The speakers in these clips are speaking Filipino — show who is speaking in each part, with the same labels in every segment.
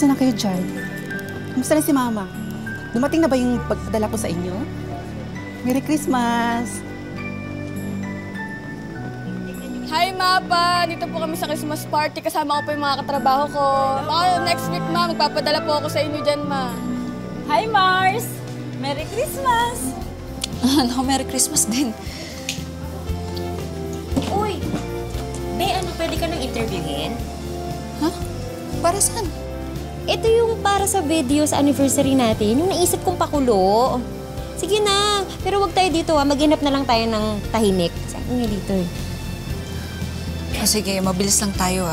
Speaker 1: Kamusta na kayo dyan? Kamusta na si Mama? Dumating na ba yung pagpadala ko sa inyo? Merry Christmas!
Speaker 2: Hi, Mapa! Dito po kami sa Christmas party. Kasama ko po yung mga katrabaho ko. Next week, Ma, magpapadala po ako sa inyo dyan, Ma.
Speaker 3: Hi, Mars! Merry Christmas!
Speaker 4: Naku, Merry Christmas din.
Speaker 5: Uy! Be, pwede ka nang interviewin?
Speaker 4: Ha? Para saan?
Speaker 5: Ito yung para sa video sa anniversary natin, yung naisip kong pakulo. Sige na, pero wag tayo dito mag-inap na lang tayo ng tahimik. Saan nga dito eh?
Speaker 4: O sige, mabilis lang tayo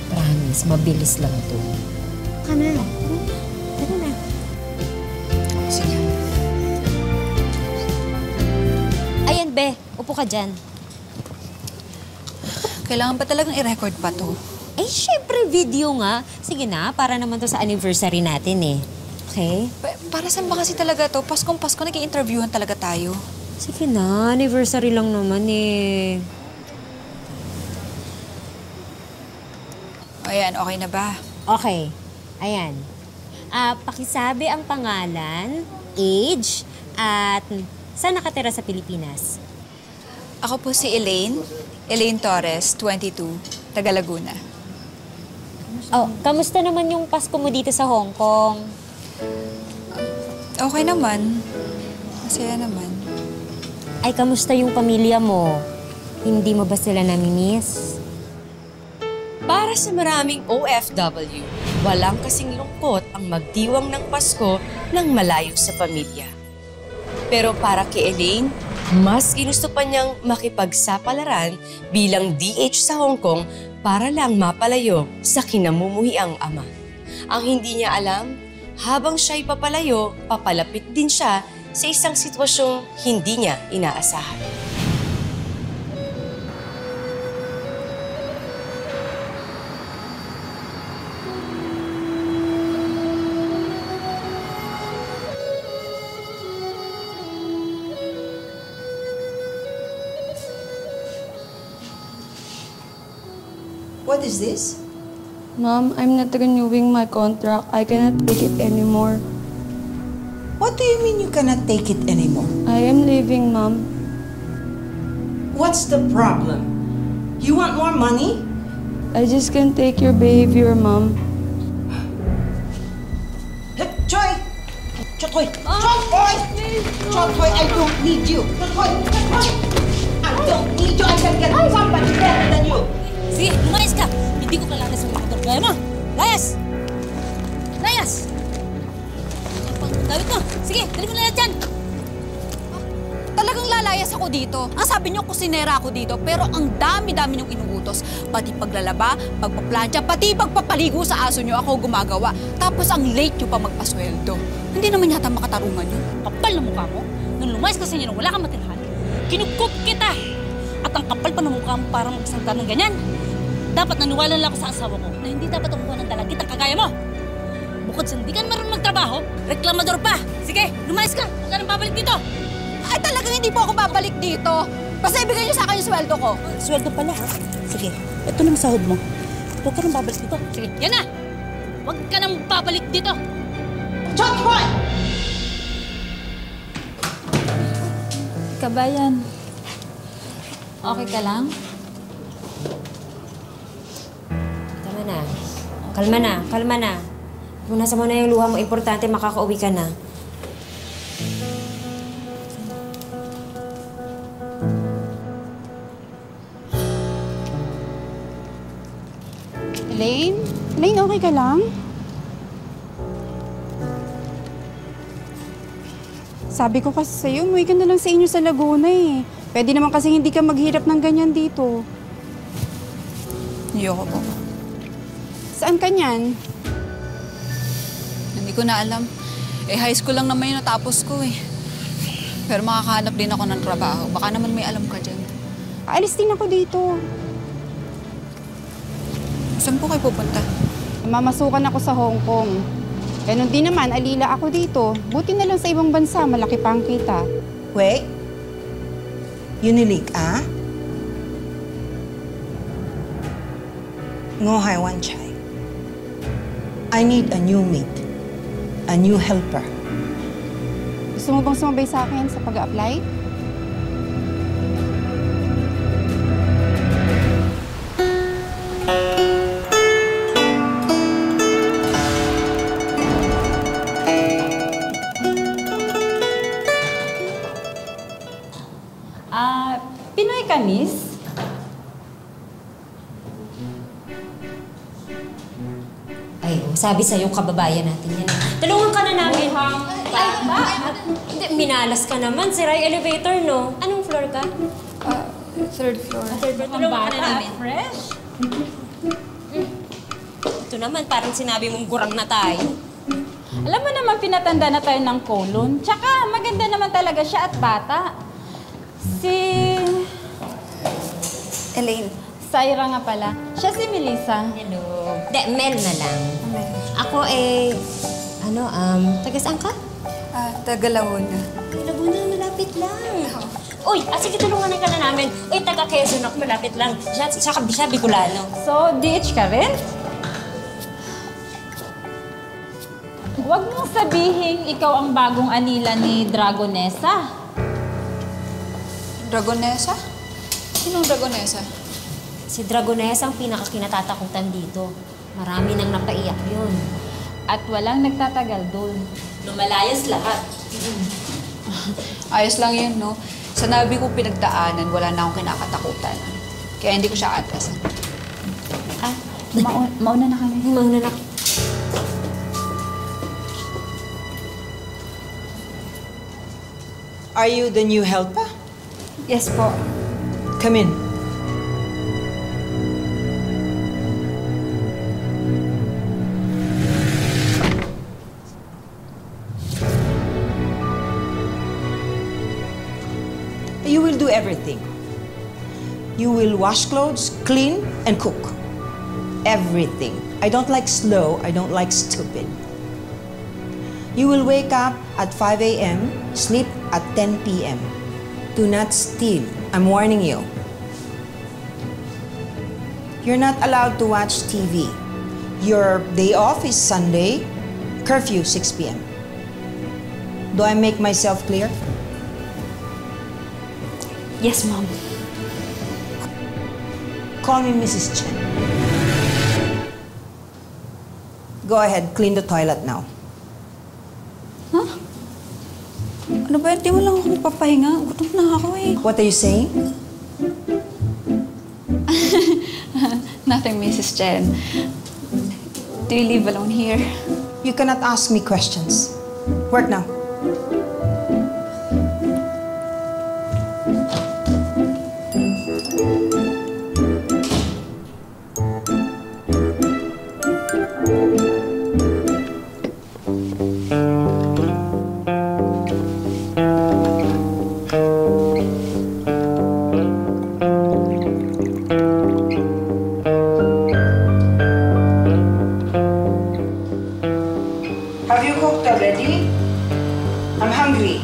Speaker 5: Promise, mabilis lang ito. Ka na. Tara na.
Speaker 4: Sige.
Speaker 5: Ayan, Be. Upo ka dyan.
Speaker 4: Kailangan ba talagang i-record pa to?
Speaker 5: Eh, syempre video nga. Sige na, para naman to sa anniversary natin eh. Okay?
Speaker 4: Para saan ba kasi talaga to? Paskong Pasko, nag-i-interviewhan talaga tayo.
Speaker 5: Sige na, anniversary lang naman eh.
Speaker 4: O ayan, okay na ba?
Speaker 5: Okay. Ayan. Pakisabi ang pangalan, age, at saan nakatira sa Pilipinas?
Speaker 4: Ako po si Elaine. Elaine Torres, 22, taga Laguna.
Speaker 5: Oh, kamusta naman yung Pasko mo dito sa Hong Kong?
Speaker 4: Okay naman. Masaya naman.
Speaker 5: Ay, kamusta yung pamilya mo? Hindi mo ba sila namimiss?
Speaker 6: Para sa maraming OFW, walang kasing lungkot ang magdiwang ng Pasko nang malayo sa pamilya. Pero para kay Elaine, mas ginusto pa niyang makipagsapalaran bilang DH sa Hong Kong para lang mapalayo sa kinamumuhiang ama. Ang hindi niya alam, habang siya'y papalayo, papalapit din siya sa isang sitwasyong hindi niya inaasahan.
Speaker 7: What is this?
Speaker 2: Mom, I'm not renewing my contract. I cannot take it anymore.
Speaker 7: What do you mean you cannot take it anymore?
Speaker 2: I am leaving, Mom.
Speaker 7: What's the problem? You want more money?
Speaker 2: I just can't take your behavior, Mom.
Speaker 7: Hey, Choi! Choy! Choy! Choy, I don't need you! Choy! I don't need you! I can get somebody better than you!
Speaker 3: Sige, lumayas ka! Hindi ko kailangan sa mga motor. Kaya mo! Layas! Layas! Dawit mo! Sige, dali mo na yan dyan!
Speaker 8: Talagang lalayas ako dito. Ang sabi niyo, kusinera ako dito. Pero ang dami-dami niyong inuutos. Pati paglalaba, pagpaplantya, pati pagpapaligo sa aso niyo ako gumagawa. Tapos ang late niyo pa magpasweldo. Hindi naman yata makatarungan niyo.
Speaker 3: Kapal na mukha mo. Nung lumayas ka sa inyo nung wala kang matirhan, kinukop kita! At ang kapal pa ng mukha mo para magsalita ng ganyan. Dapat naniwala lang ako sa asawa ko na hindi dapat umuha ng dalagit ang kagaya mo. Bukod sa hindi ka marunong magtrabaho, reklamador pa. Sige, lumayas ka. Huwag ka nang babalik dito.
Speaker 8: Ay, talagang hindi po ako babalik dito. Basta ibigay niyo sa akin yung sweldo ko.
Speaker 3: Sweldo pala, ha? Sige, ito na ang sahod mo. Huwag ka nang babalik dito. Sige, yan na! Huwag ka nang babalik dito.
Speaker 7: Choy!
Speaker 4: Kabayan, okay ka lang?
Speaker 5: Tama na. Kalma na, kalma na. Punasan mo na yung luha mo. Importante, makakauwi ka na.
Speaker 1: Elaine? Elaine, okay ka lang? Sabi ko kasi sa'yo, umuwi ka na lang sa inyo sa Laguna eh. Pwede naman kasi hindi ka maghirap ng ganyan dito.
Speaker 4: Ayoko po.
Speaker 1: Saan ka niyan?
Speaker 4: Hindi ko na alam. High school lang naman yung natapos ko eh. Pero makakahanap din ako ng trabaho. Baka naman may alam ka dyan.
Speaker 1: Aalis din ako dito.
Speaker 4: Saan po kayo pupunta?
Speaker 1: Mamasukan ako sa Hong Kong. Ganon din naman, alila ako dito. Buti na lang sa ibang bansa, malaki pa ang kita.
Speaker 7: Wait. Unilig, ah? Ngo hai wan chai. I need a new maid. A new helper.
Speaker 1: Gusto mo bang sumabay sa akin sa pag-a-apply?
Speaker 9: Pinoy ka, miss?
Speaker 5: Ay, sabi sa'yo, kababayan natin yan. Tulungan ka na namin. Hindi, minalas ka naman. Sira yung elevator, no? Anong floor ka?
Speaker 2: Third floor.
Speaker 5: Third floor. Tulungan ka na namin.
Speaker 9: Fresh?
Speaker 5: Ito naman, parang sinabi mong gurang na tayo.
Speaker 9: Alam mo naman, pinatanda na tayo ng colon. Tsaka, maganda naman talaga siya at bata. Si...
Speaker 2: Elaine.
Speaker 9: Syra nga pala. Siya si Melissa.
Speaker 5: Hello. De, Mel na lang. Ako taga saan ka?
Speaker 2: Taga Laguna.
Speaker 5: Laguna, malapit lang. Uy, sige, tulungan ka na namin. Uy, taga Quezon ako, malapit lang. Siya Bicolano.
Speaker 9: So, DH ka rin? Huwag mong sabihin ikaw ang bagong anila ni Dragonesa.
Speaker 4: Dragonesa? Sinong Dragonesa?
Speaker 5: Si Dragonesa ang pinakakinatatakutan dito. Marami nang napaiyak yun.
Speaker 9: At walang nagtatagal doon.
Speaker 5: Lumalayas lahat.
Speaker 4: Ayos lang yun, no? Sa nabi ko pinagdaanan, wala na akong kinakatakutan. Kaya hindi ko siya atrasan.
Speaker 9: Mauna na kami.
Speaker 5: Mauna na.
Speaker 7: Are you the new helper?
Speaker 2: Yes po.
Speaker 7: Come in. You will do everything. You will wash clothes, clean, and cook. Everything. I don't like slow. I don't like stupid. You will wake up at 5 a.m., sleep at 10 p.m. Do not steal. I'm warning you. You're not allowed to watch TV. Your day off is Sunday, curfew 6 p.m. Do I make myself clear?
Speaker 2: Yes, Mom.
Speaker 7: Call me Mrs. Chen. Go ahead, clean the toilet now.
Speaker 8: Ano ba? Di mo lang ako papahinga. Gutom na ako eh.
Speaker 7: What are you saying?
Speaker 8: Nothing, Mrs. Chen. Do you live alone here?
Speaker 7: You cannot ask me questions. Work now. Have you cooked already? I'm hungry.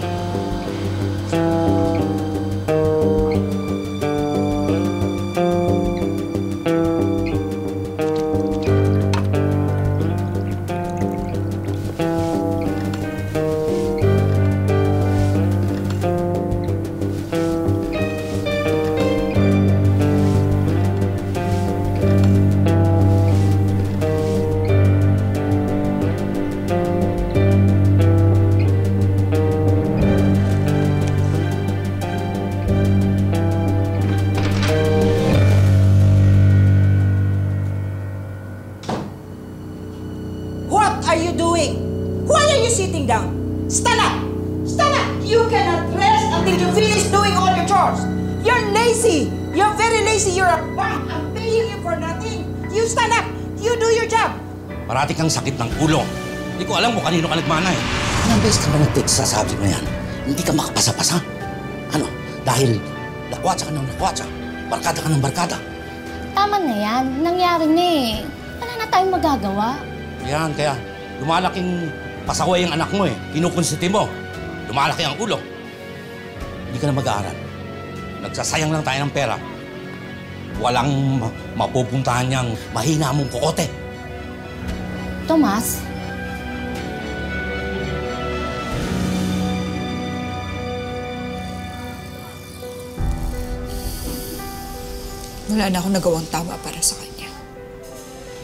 Speaker 7: What are you doing? Why are you sitting down? Stand up! Stand up! You cannot rest until you finish doing all your chores. You're lazy. You're very lazy. You're a bum. I'm paying you for nothing. You stand up. You do your job.
Speaker 10: Parati kang sakit ng ulo. Hindi ko alam kung kanino ka nagmana eh. Ilang beses ka ba nag-text sa subject na yan? Hindi ka makapasa-pasa. Ano? Dahil lakwatsa ka ng lakwatsa. Barkada ka ng barkada.
Speaker 11: Tama na yan. Nangyari na eh. Wala na tayong magagawa.
Speaker 10: Yan, kaya lumalaking pasaway ang anak mo eh. Kinukonsiti mo. Lumalaki ang ulo. Hindi ka na mag-aaral. Nagsasayang lang tayo ng pera. Walang mapupuntahan niyang mahina mong kokote.
Speaker 11: Tomas?
Speaker 8: Wala na akong nagawang tama para sa kanya.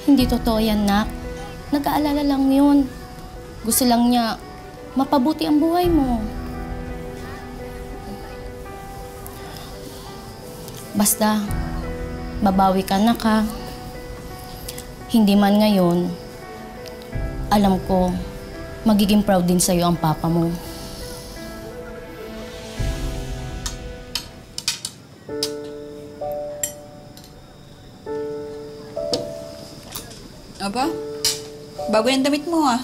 Speaker 11: Hindi totoo yan, Nak. Nag-aalala lang yun. Gusto lang niya mapabuti ang buhay mo. Basta, babawi ka na ka. Hindi man ngayon, alam ko, magiging proud din sa'yo ang papa mo.
Speaker 8: Aba, bago yung damit mo ah.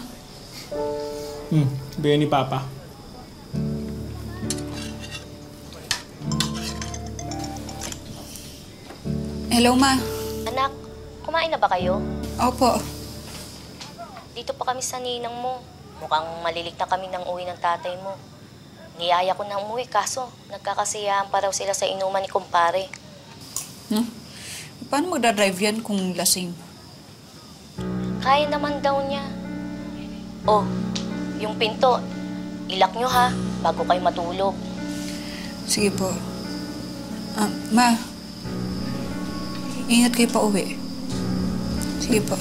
Speaker 12: Bigay ni Papa.
Speaker 8: Hello, Ma.
Speaker 5: Anak, kumain na ba kayo?
Speaker 8: Opo.
Speaker 5: Dito pa kami sa ninang mo. Mukhang malilig na kami ng uwi ng tatay mo. Niyaya ko na umuwi kaso nagkakasiyahan pa raw sila sa inuman ni kumpare.
Speaker 8: Paano magdadrive yan kung lasing?
Speaker 5: Kaya naman daw niya. Oh, yung pinto, ilak nyo ha, bago kayo matulog.
Speaker 8: Sige po. Ma, ingat kayo pa uwi. Sige po.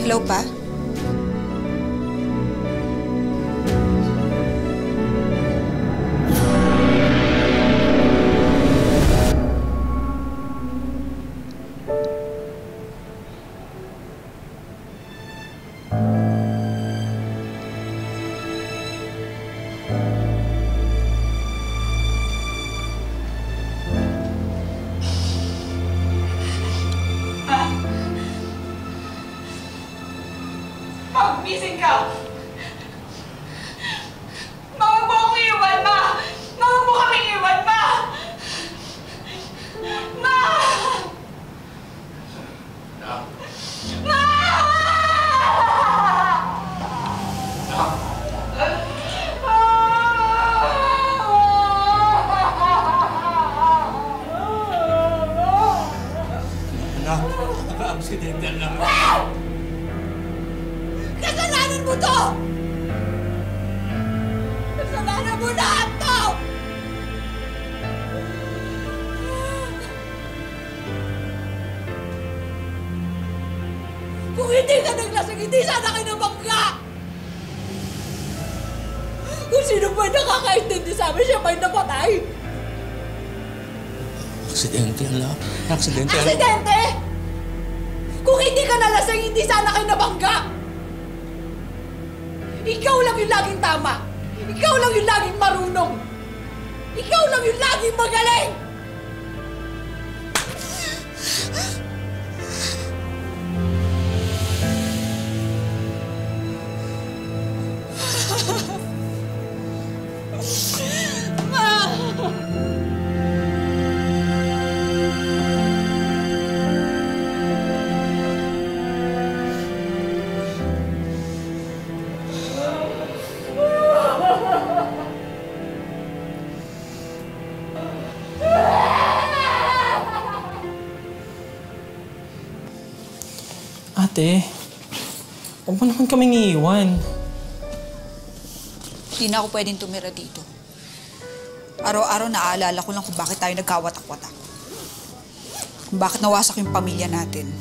Speaker 8: Hello, Pa?
Speaker 13: Magising ka! Mga mo akong iwan, Ma! Mga mo kaming iwan, Ma! Ma! Ma!
Speaker 10: Anak, aksidente lang.
Speaker 13: Kasalanan mo to! Kasalanan mo lahat to! Kung hindi ka naglasing, hindi sana kayo nabangga! Kung sino ba nakakaintindi sa amin, siya ba'y napatay?
Speaker 10: Aksidente, anak. Aksidente, anak.
Speaker 13: Aksidente! Kung hindi ka nalasing, hindi sana kayo nabangga! Ikaw lang yung laging tama! Ikaw lang yung laging marunong! Ikaw lang yung laging magaling!
Speaker 12: Ate, huwag mo naman kaming iiwan.
Speaker 8: Hindi na ako pwedeng tumira dito. Araw-araw naaalala ko lang kung bakit tayo nagkawatak-watak. Kung bakit nawasak yung pamilya natin.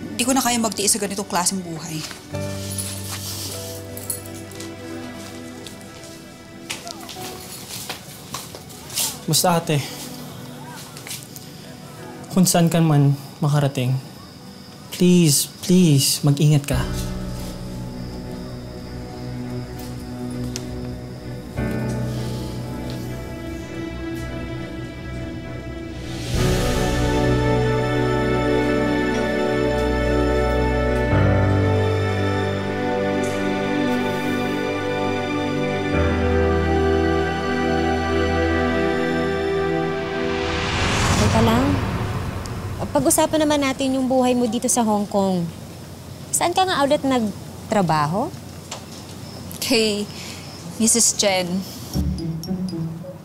Speaker 8: Hindi ko na kaya magtiis sa ganitong klaseng buhay.
Speaker 12: Basta ate, kung saan ka man makarating, please, please, mag-ingat ka.
Speaker 14: pag-usapan naman natin yung buhay mo dito sa Hong Kong. Saan ka nga ulit nagtrabaho?
Speaker 8: Kay Mrs. Chen.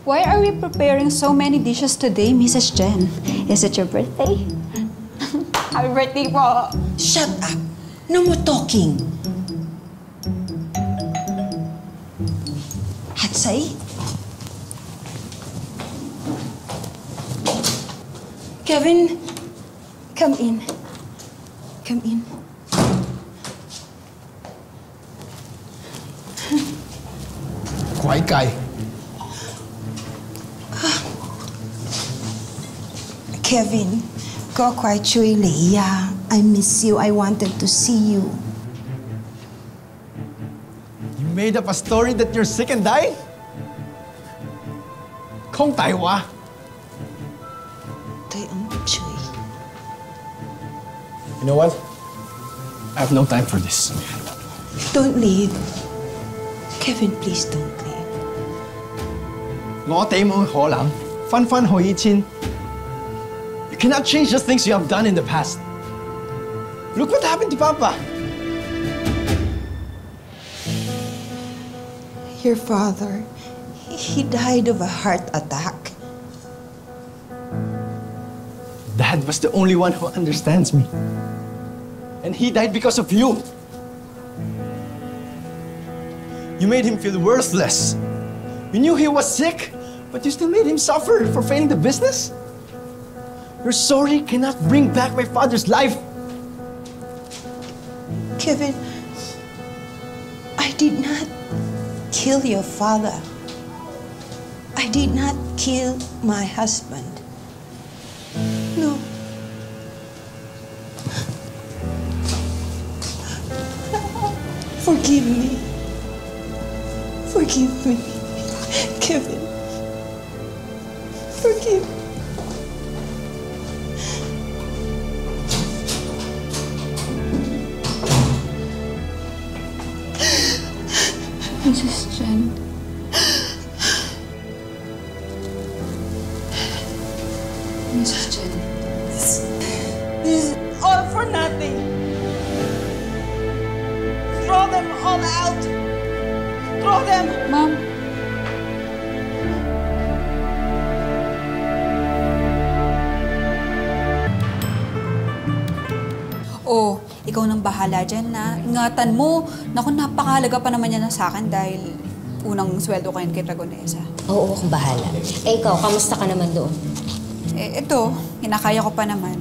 Speaker 8: Why are we preparing so many dishes today, Mrs. Chen? Is it your birthday? Happy birthday po!
Speaker 7: Shut up! No more talking! Hatsai? Kevin, come in. Come in.
Speaker 15: Quái cay.
Speaker 7: Kevin, go quite chui Leia. I miss you. I wanted to see you.
Speaker 15: You made up a story that you're sick and dying? Không tài quá. You know what? I have no time for this.
Speaker 7: Don't leave. Kevin, please don't leave.
Speaker 15: 我哋冇可能分分去以前。You cannot change the things you have done in the past. Look what happened to Papa.
Speaker 7: Your father, he died of a heart attack.
Speaker 15: Dad was the only one who understands me. And he died because of you. You made him feel worthless. You knew he was sick, but you still made him suffer for failing the business? Your sorry cannot bring back my father's life.
Speaker 7: Kevin, I did not kill your father. I did not kill my husband. No. Forgive me. Forgive me. Kevin. Forgive me.
Speaker 8: Mrs. Chen. Mrs. Chen.
Speaker 7: This is all for nothing. Throw them all out. Throw them.
Speaker 8: Ma'am. Oh, ikaw nang bahala dyan na. Ingatan mo. Naku, napakahalaga pa naman yan sa akin dahil unang sweldo ko yan kay Dragonesa.
Speaker 14: Oo, akong bahala. Eh ikaw, kamusta ka naman doon?
Speaker 8: Eh, ito, kinakaya ko pa naman.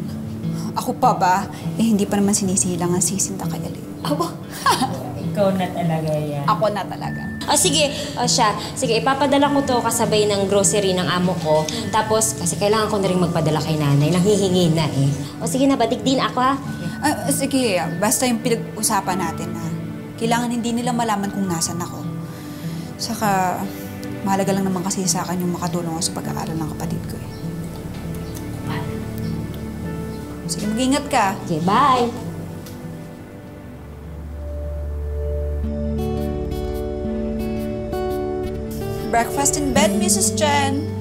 Speaker 8: Ako pa ba? Eh, hindi pa naman sinisilang ang sisinta kay Aling.
Speaker 14: Abo? Ikaw na talaga yan.
Speaker 8: Ako na talaga.
Speaker 14: Sige, siya. Sige, ipapadala ko to kasabay ng grocery ng amo ko. Tapos, kasi kailangan ko na rin magpadala kay nanay. Nanghihingi na eh. O sige na, batik din ako ha.
Speaker 8: Sige, basta yung pinag-usapan natin na kailangan hindi nila malaman kung nasan ako. Saka, mahalaga lang naman kasi sa akin yung makatulong ako sa pag-aaral ng kapatid ko eh. Sige, mag-ingat ka.
Speaker 14: Okay, bye!
Speaker 8: Breakfast in bed, Mrs. Chen.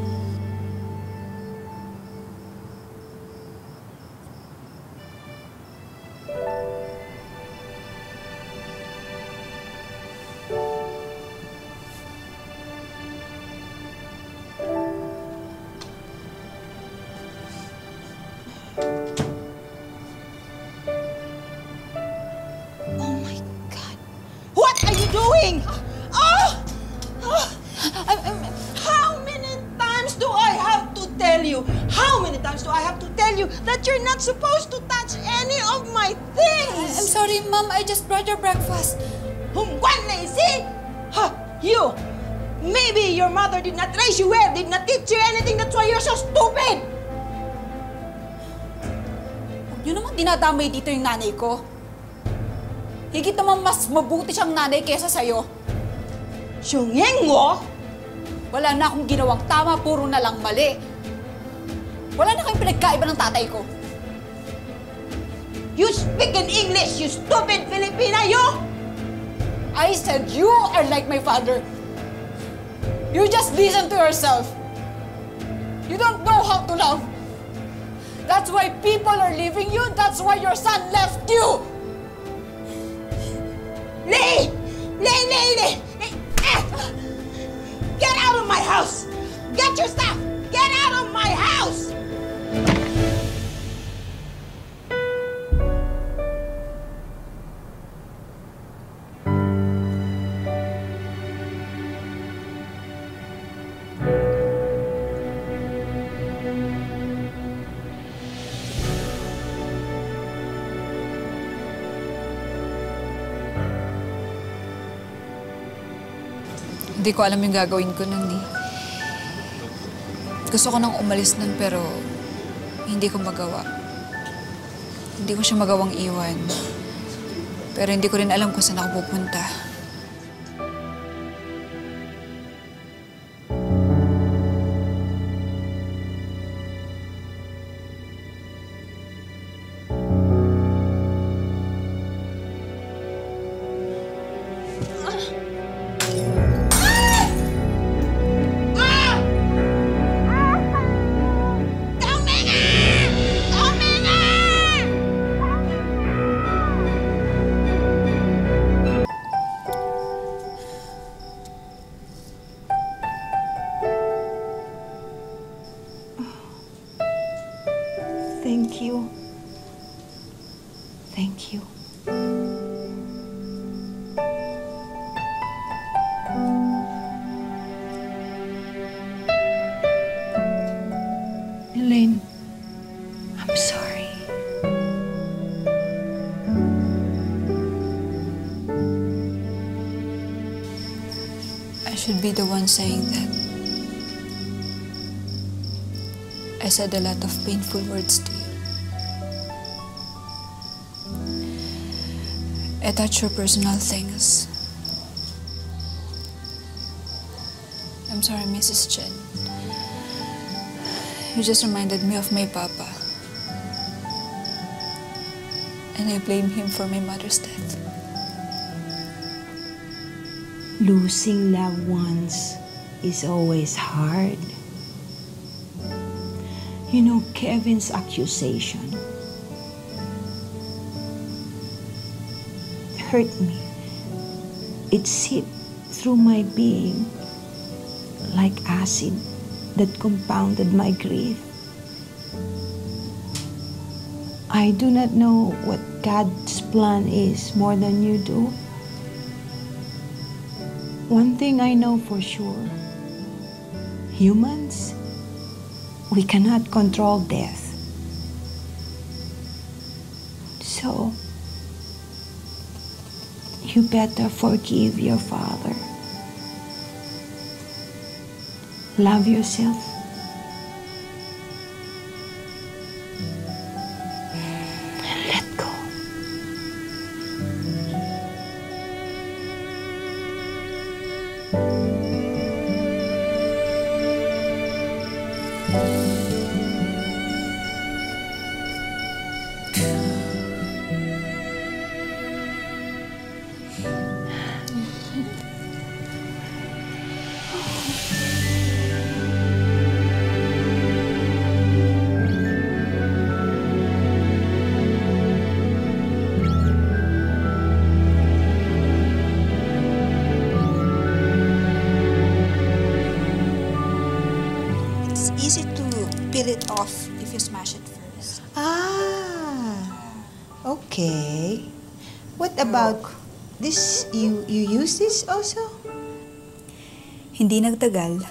Speaker 7: What are you doing? Oh! How many times do I have to tell you? How many times do I have to tell you that you're not supposed to touch any of my things?
Speaker 8: I'm sorry, Mom. I just brought your breakfast.
Speaker 7: See? Huh, you! Maybe your mother did not raise you well, did not teach you anything. That's why you're so stupid!
Speaker 8: Huwag niyo namang dinadamay dito yung nanay ko. Higit naman mas mabuti siyang nanay kesa sa'yo.
Speaker 7: Siyong mo?
Speaker 8: Wala na akong ginawang tama, puro na lang mali. Wala na kayong pinagkaiba ng tatay ko.
Speaker 7: You speak in English, you stupid Filipina, you!
Speaker 8: I said you are like my father. You just listen to yourself. You don't know how to love.
Speaker 13: That's why people are leaving you. That's why your son left you.
Speaker 7: Lee! Lee! Get out of my house! Get your stuff! Get out of my house!
Speaker 4: Hindi ko alam yung gagawin ko nun eh. Gusto ko nang umalis nun pero hindi ko magawa. Hindi ko siya magawang iwan. Pero hindi ko rin alam kung saan ako pupunta.
Speaker 7: Thank you. Thank you. Elaine, I'm sorry.
Speaker 4: I should be the one saying that. I said a lot of painful words to you. I touched your personal things. I'm sorry, Mrs. Chen. You just reminded me of my papa. And I blame him for my mother's death.
Speaker 7: Losing loved ones is always hard. You know, Kevin's accusation hurt me. It seeped through my being like acid that compounded my grief. I do not know what God's plan is more than you do. One thing I know for sure, humans, we cannot control death. So, you better forgive your father. Love yourself. And let go.
Speaker 8: Easy to peel it off if you smash it first.
Speaker 7: Okay. What about this? You use this also?
Speaker 8: Hindi nagtagal,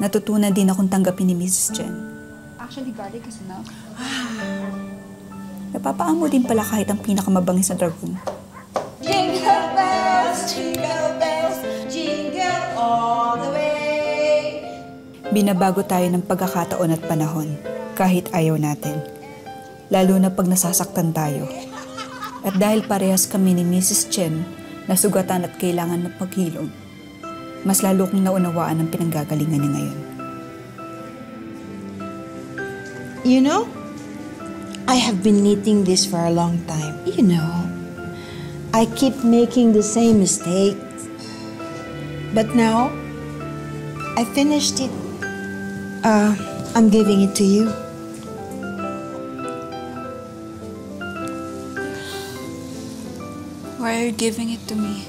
Speaker 8: natutunan din akong tanggapin ni Mrs. Chen.
Speaker 4: Actually, garlic is enough.
Speaker 8: Napapaamo din pala kahit ang pinakamabangis na dragoon.
Speaker 7: Jingle bells, jingle all the way.
Speaker 8: Binabago tayo ng pagkakataon at panahon, kahit ayaw natin. Lalo na pag nasasaktan tayo. At dahil parehas kami ni Mrs. Chen na sugatan at kailangan ng paghilom, mas lalo kong naunawaan ang pinanggagalingan niya ngayon.
Speaker 7: You know, I have been knitting this for a long time. You know, I keep making the same mistakes. But now, I finished it. I'm giving it to you.
Speaker 4: Why are you giving it to me?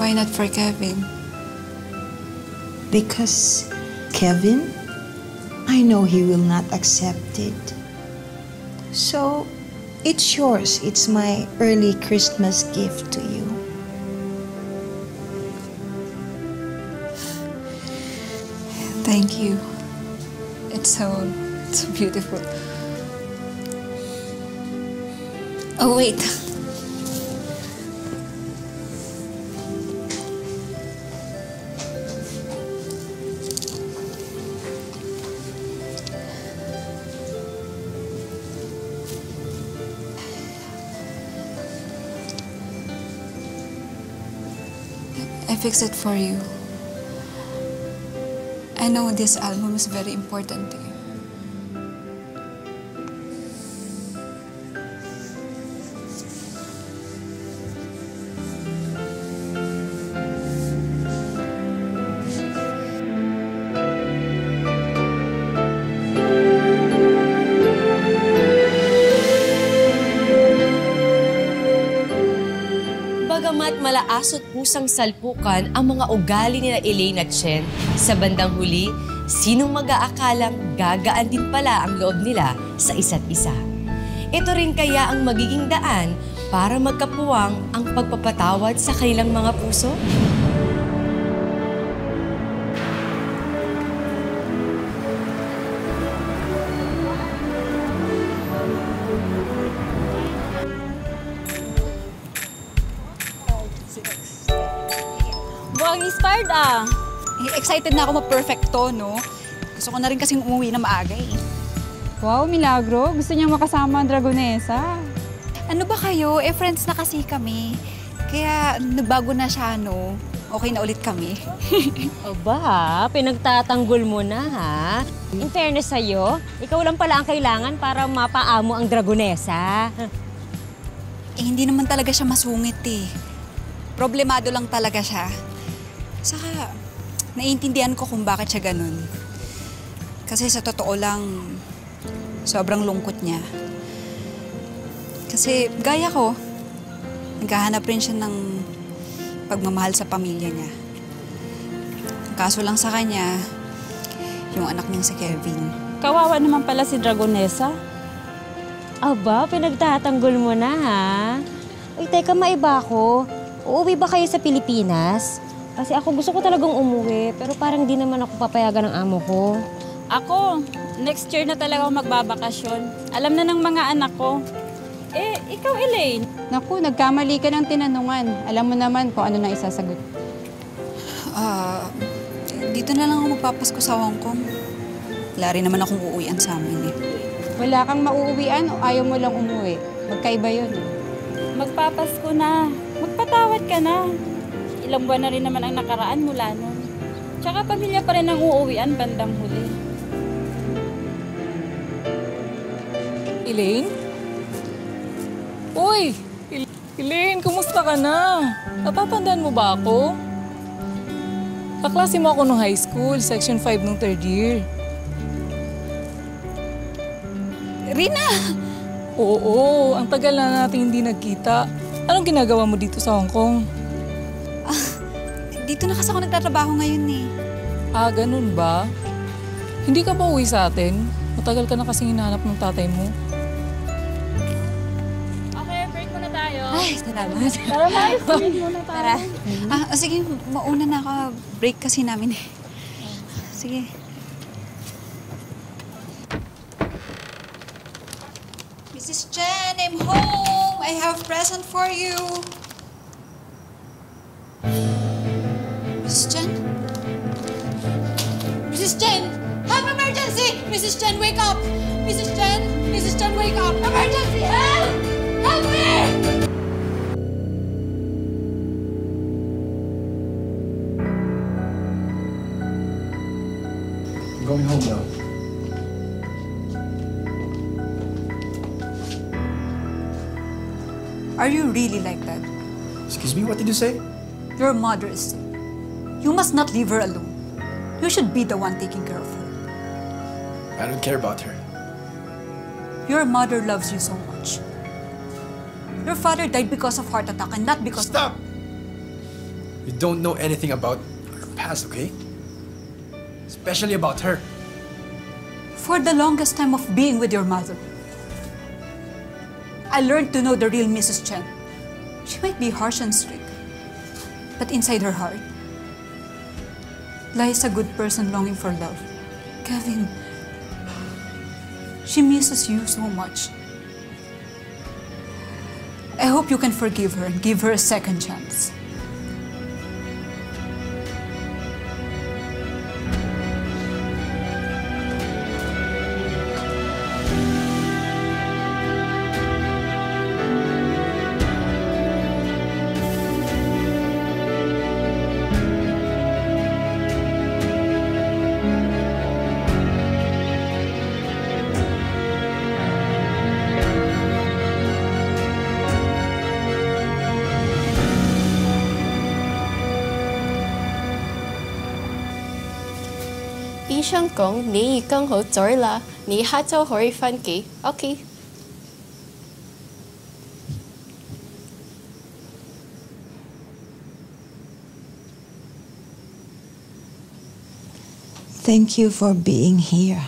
Speaker 4: Why not for Kevin?
Speaker 7: Because Kevin, I know he will not accept it. So, it's yours. It's my early Christmas gift to you.
Speaker 4: Thank you. It's so beautiful. Oh, wait. I fixed it for you. I know this album is very important to you.
Speaker 6: Bagamat malaas at pusang salpukan ang mga ugali ni Elaine at Chen, sa bandang huli, sinong mag-aakalang gagaan din pala ang loob nila sa isa't isa. Ito rin kaya ang magiging daan para magkapuwang ang pagpapatawad sa kanilang mga puso?
Speaker 8: Buwang inspired ah. Excited na ako ma-perfecto, no? Gusto ko na rin kasing umuwi na maaga eh.
Speaker 1: Wow, Milagro. Gusto niya makasama ang Dragonesa.
Speaker 8: Ano ba kayo? Friends na kasi kami. Kaya nagbago na siya, no? Okay na ulit kami.
Speaker 14: Aba, pinagtatanggol mo na ha. In fairness sa'yo, ikaw lang pala ang kailangan para mapaamo ang Dragonesa.
Speaker 8: Hindi naman talaga siya masungit eh. Problemado lang talaga siya. Saka, naiintindihan ko kung bakit siya ganun. Kasi sa totoo lang, sobrang lungkot niya. Kasi gaya ko, naghahanap rin siya ng pagmamahal sa pamilya niya. Kaso lang sa kanya, yung anak niyang si Kevin.
Speaker 9: Kawawa naman pala si Dragonesa.
Speaker 14: Aba, pinagtatanggol mo na ha. Uy, teka, maiba ako. Uuwi ba kayo sa Pilipinas? Kasi ako gusto ko talagang umuwi, pero parang di naman ako papayagan ng amo ko.
Speaker 9: Ako, next year na talaga ako magbabakasyon. Alam na ng mga anak ko. Eh, ikaw, Elaine.
Speaker 1: Naku, nagkamali ka ng tinanungan. Alam mo naman kung ano na isasagot.
Speaker 8: Dito na lang ako magpapasko sa Hong Kong. Wala rin naman akong uuwian sa amin eh.
Speaker 1: Wala kang mauuwian o ayaw mo lang umuwi. Magkaiba yun.
Speaker 9: Magpapasko na. Magpatawad ka na. Ilang buwan na rin naman ang nakaraan mula nun. Tsaka pamilya pa rin ang uuwian bandang huli.
Speaker 16: Elaine? Uy! Elaine, kumusta ka na? Natatandaan mo ba ako? Kaklase mo ako nung high school, section 5 nung 3rd year.
Speaker 8: Rina!
Speaker 16: Oo, ang tagal na natin hindi nagkita. Anong ginagawa mo dito sa Hong Kong?
Speaker 8: Dito na kasi ako nagtatrabaho ngayon eh.
Speaker 16: Ah, ganun ba? Hindi ka ba uwi sa atin? Matagal ka na kasing hinahanap ng tatay mo.
Speaker 9: Okay, break muna tayo.
Speaker 8: Ay, salamat.
Speaker 9: Tara na, break muna tayo.
Speaker 8: Tara. Sige, mauna na ako. Break kasi namin eh. Sige. Mrs. Chen, I'm home. I have present for you. Mrs. Chen? Mrs. Chen! Help! Emergency! Mrs. Chen, wake up! Mrs. Chen! Mrs. Chen, wake up! Emergency! Help! Help me!
Speaker 15: I'm going home now.
Speaker 8: Are you really like that?
Speaker 15: Excuse me, what did you say?
Speaker 8: Your mother is sick. You must not leave her alone. You should be the one taking care of her.
Speaker 15: I don't care about her.
Speaker 8: Your mother loves you so much. Your father died because of heart attack and not because...
Speaker 15: Stop! You don't know anything about her past, okay? Especially about her.
Speaker 8: For the longest time of being with your mother, I learned to know the real Mrs. Chen. She might be harsh and strict, but inside her heart lies a good person longing for love. Kevin, she misses you so much. I hope you can forgive her and give her a second chance.
Speaker 17: 醫生講你已經好咗啦，你下晝可以返機。OK。
Speaker 7: Thank you for being here.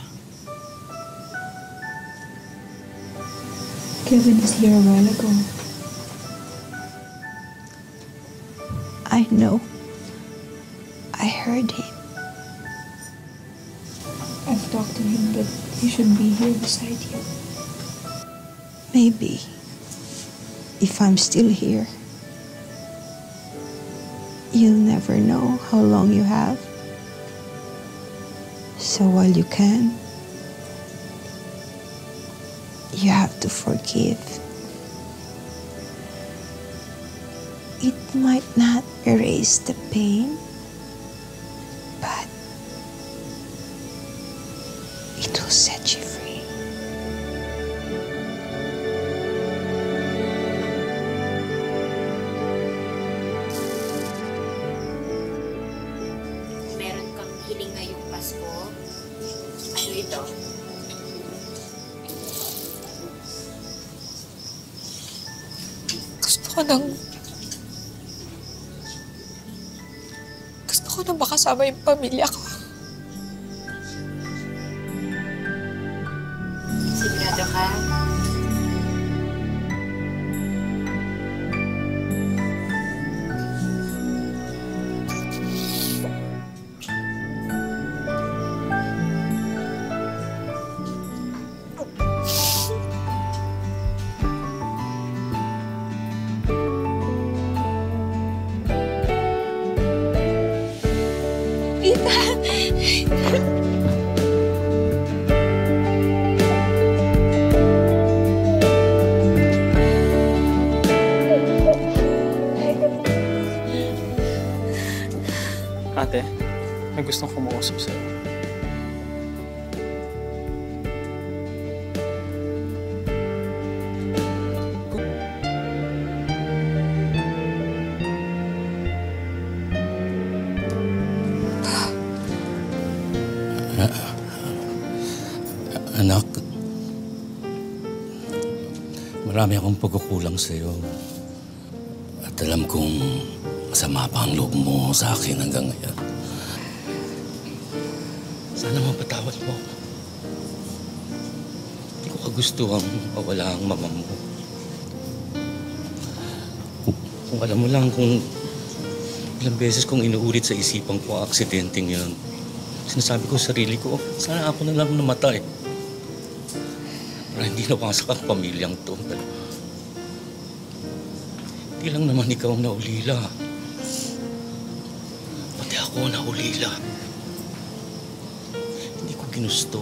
Speaker 4: Kevin was here a while ago.
Speaker 7: I know. I heard him.
Speaker 4: I've talked to him, but he should be here beside you.
Speaker 7: Maybe. If I'm still here. You'll never know how long you have. So while you can, you have to forgive. It might not erase the pain, but it will set you free.
Speaker 18: Meron kang hiling ngayong Pasko. Ano ito?
Speaker 4: Gusto ko nang makasama yung pamilya ko.
Speaker 18: Sigurado ka?
Speaker 12: Ate, may gustong kumuusap sa'yo.
Speaker 10: Anak, marami akong pagkukulang sa'yo. At alam kong masama pa ang loob mo sa akin hanggang ngayon. Sana mapatawad mo. Hindi ko kagustuhan mawala ang mama mo. Kung alam mo lang kung ilang beses kong inuulit sa isipan ko ang aksidenteng yun. Sinasabi ko sa sarili ko, sana ako na lang namatay. Para hindi nawasak ang pamilyang to. Hindi lang naman ikaw ang naulila. Pati ako naulila. Hindi ko ginusto.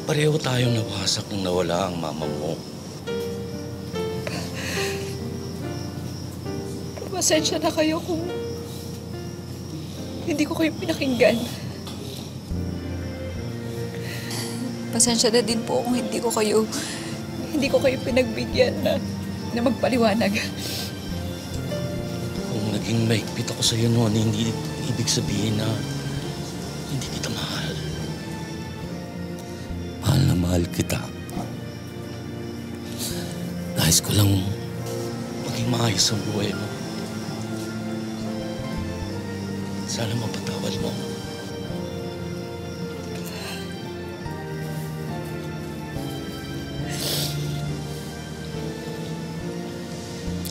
Speaker 10: Pareho tayong nawasak nung nawala ang mama mo.
Speaker 4: Pasensya na kayo kung hindi ko kayo pinakinggan. Pasensya na din po kung hindi ko kayo pinagbigyan na magpaliwanag.
Speaker 10: Kung naging maigpit ako sa iyo noon, hindi ibig sabihin na hindi kita mahal. Mahal na mahal kita. Dahil Nais ko lang maging maayos ang buhay mo. Sana mapatawad mo.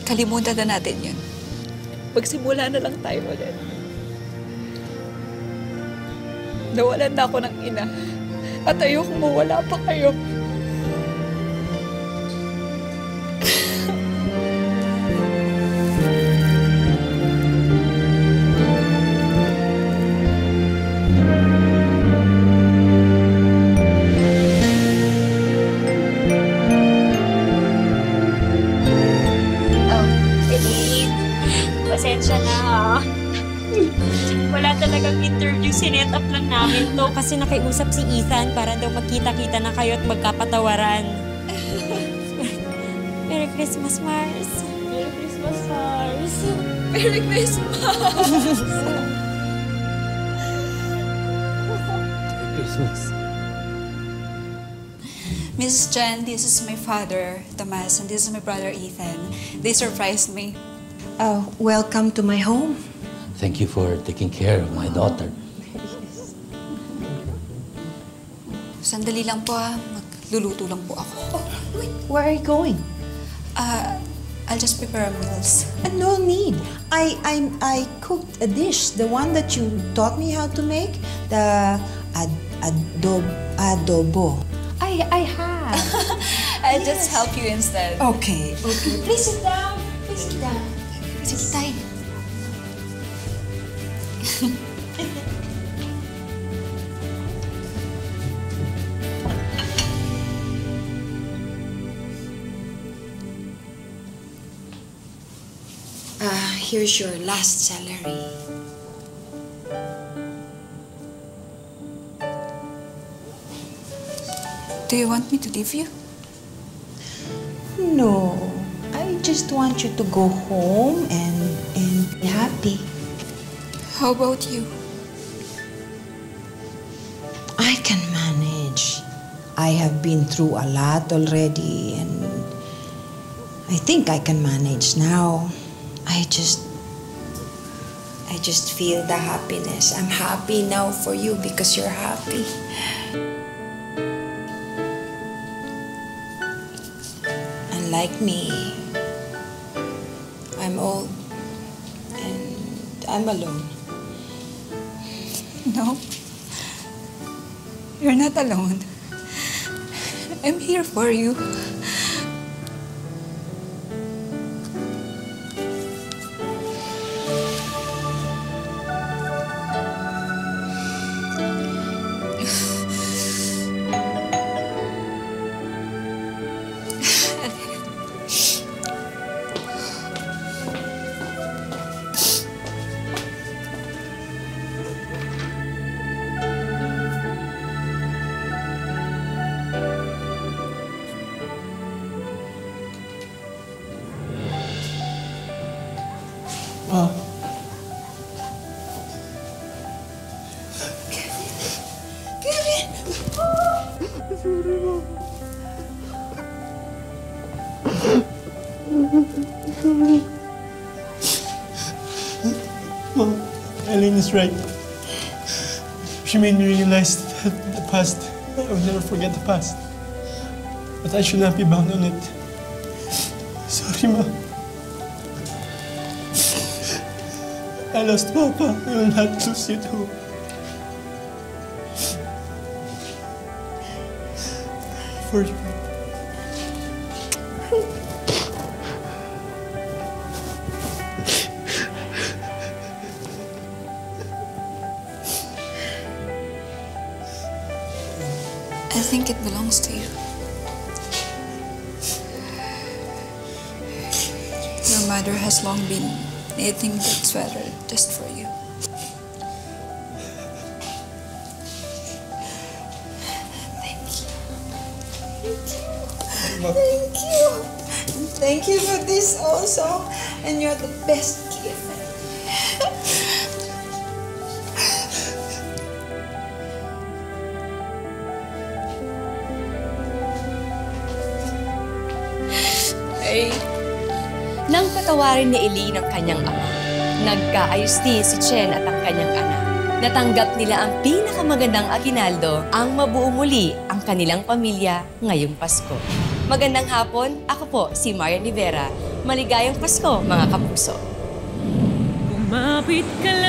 Speaker 4: Kalimutan na natin yun. Magsimula na lang tayo ulit. Nawalan na ako ng ina. At ayokong mawala pa kayo.
Speaker 14: Pasensya na ha. Wala talagang interview, sinet up lang namin to kasi nakiusap si Ethan para daw magkita-kita na kayo at magkapatawaran. Merry Christmas, Mars. Merry Christmas, Mars.
Speaker 4: Merry Christmas!
Speaker 10: Merry Christmas.
Speaker 4: Mrs. Chen, this is my father, Tomas, and this is my brother, Ethan. They surprised me.
Speaker 7: Welcome to my home.
Speaker 10: Thank you for taking care of my daughter.
Speaker 4: Sandali lang po magluluto lang po ako.
Speaker 7: Wait, where are you going?
Speaker 4: I'll just prepare meals.
Speaker 7: No need. I cooked a dish, the one that you taught me how to make, the adobo. I have.
Speaker 4: I'll just help you instead.
Speaker 7: Okay. Please sit down. Please sit down.
Speaker 4: Sige tayo.
Speaker 7: Here's your last salary.
Speaker 4: Do you want me to leave you?
Speaker 7: No. I just want you to go home and be happy.
Speaker 4: How about you?
Speaker 7: I can manage. I have been through a lot already and I think I can manage now. I just feel the happiness. I'm happy now for you because you're happy. Unlike me, I'm old and I'm alone.
Speaker 4: No. You're not alone. I'm here for you.
Speaker 15: Mom, Eileen is right. She made me realize that the past, I will never forget the past. But I should not be bound on it. Sorry, Ma. I lost Papa. I will not lose you too. For you.
Speaker 4: I think it belongs to you. Your mother has long been knitting that sweater just for you.
Speaker 7: Thank you. Thank you. Thank you for this also. And you're the best gift.
Speaker 4: I
Speaker 6: patawarin ni Elaine ang kanyang ama. Nagkaayos din si Chen at ang kanyang anak. Natanggap nila ang pinakamagandang aginaldo, ang mabuo muli ang kanilang pamilya ngayong Pasko. Magandang hapon, ako po si Marian Rivera. Maligayang Pasko, mga kapuso.
Speaker 3: Kumapit ka lang.